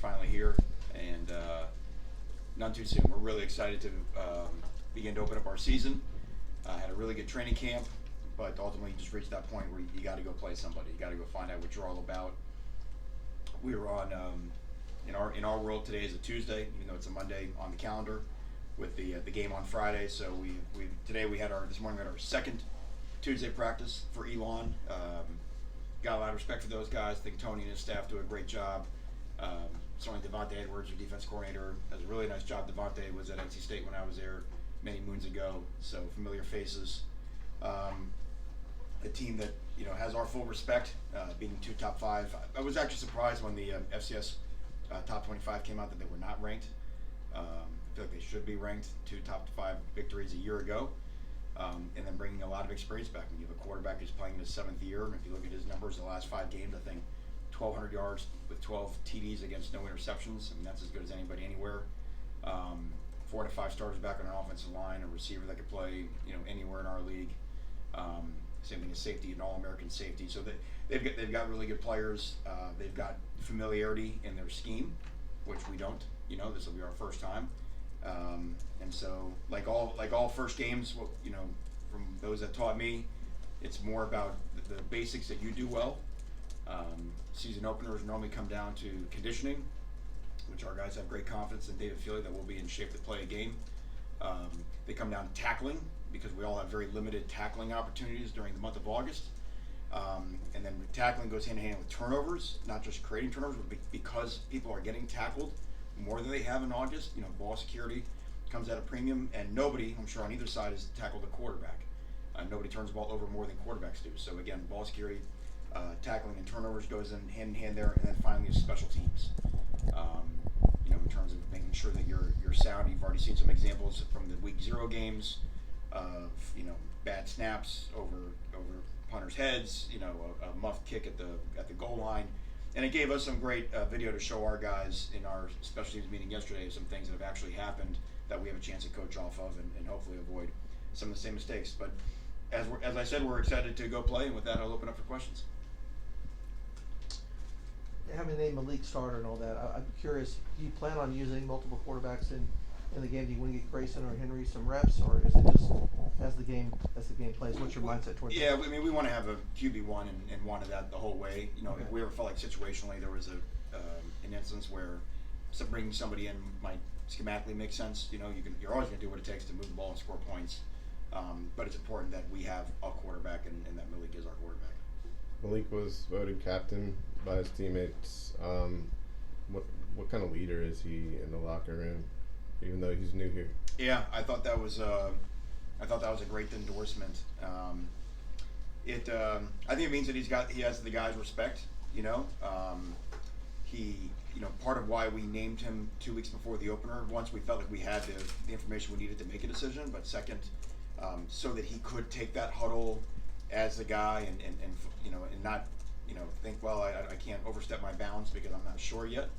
finally here, and none too soon. We're really excited to begin to open up our season. Had a really good training camp, but ultimately you just reached that point where you got to go play somebody. You got to go find out what you're all about. We were on in our world today is a Tuesday, even though it's a Monday on the calendar, with the game on Friday. So today we had this morning we had our second Tuesday practice for Elon. Got a lot of respect for those guys. I think Tony and his staff do a great job. Certainly Devontae Edwards, your defense coordinator, does a really nice job. Devontae was at NC State when I was there many moons ago, so familiar faces. A team that has our full respect, being 2 top 5. I was actually surprised when the FCS top 25 came out that they were not ranked. I feel like they should be ranked. 2 top 5 victories a year ago, and then bringing a lot of experience back. When you have a quarterback who's playing in his 7th year, and if you look at his numbers the last 5 games, I think 1,200 yards with 12 TDs against no interceptions. I mean, that's as good as anybody anywhere. 4 to 5 starters back on an offensive line, a receiver that could play anywhere in our league. Same thing as safety, an All-American safety. So they've got really good players. They've got familiarity in their scheme, which we don't. This will be our first time, and so like all first games, from those that taught me, it's more about the basics that you do well. Season openers normally come down to conditioning, which our guys have great confidence in David Feely that we'll be in shape to play a game. They come down to tackling, because we all have very limited tackling opportunities during the month of August. And then tackling goes hand in hand with turnovers, not just creating turnovers, but because people are getting tackled more than they have in August. Ball security comes at a premium, and nobody, I'm sure on either side, has tackled a quarterback. Nobody turns the ball over more than quarterbacks do. So again, ball security, tackling and turnovers goes in hand there, and then finally is special teams. In terms of making sure that you're sound. You've already seen some examples from the week 0 games of bad snaps over punters' heads, a muffed kick at the goal line, and it gave us some great video to show our guys in our special teams meeting yesterday, some things that have actually happened that we have a chance to coach off of and hopefully avoid some of the same mistakes. But as I said, we're excited to go play, and with that, I'll open up for questions. Having named Malik starter and all that, I'm curious, do you plan on using multiple quarterbacks in the game? Do you want to get Grayson or Henry some reps, or is it just as the game plays? What's your mindset towards that? Yeah, I mean, we want to have a QB1 and wanted that the whole way. Okay. If we ever felt like situationally there was an instance where bringing somebody in might schematically make sense, you're always going to do what it takes to move the ball and score points. But it's important that we have a quarterback and that Malik is our quarterback. Malik was voted captain by his teammates. What kind of leader is he in the locker room, even though he's new here? Yeah, I thought that was a great endorsement. I think it means that he has the guy's respect. Part of why we named him 2 weeks before the opener. Once we felt like we had the information we needed to make a decision, but second, so that he could take that huddle as the guy and not think, well, I can't overstep my bounds because I'm not sure yet.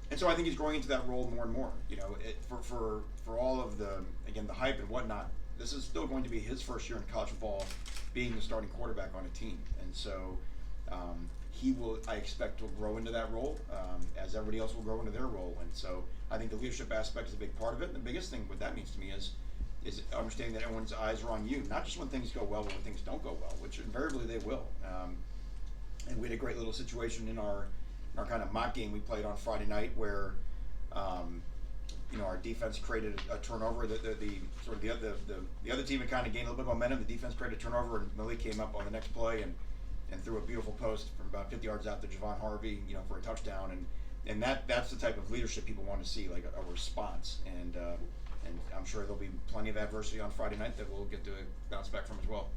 And so I think he's growing into that role more and more. For all of the hype and whatnot, this is still going to be his first year in college football, being the starting quarterback on a team, and so he will, I expect, will grow into that role as everybody else will grow into their role. And so I think the leadership aspect is a big part of it. And the biggest thing what that means to me is understanding that everyone's eyes are on you, not just when things go well, but when things don't go well, which invariably they will. And we had a great little situation in our kind of mock game we played on Friday night where our defense created a turnover. The other team had kind of gained a little bit of momentum. The defense created a turnover, and Malik came up on the next play and threw a beautiful post from about 50 yards out to Javon Harvey, for a touchdown. And that's the type of leadership people want to see, like a response. And I'm sure there'll be plenty of adversity on Friday night that we'll get to bounce back from as well.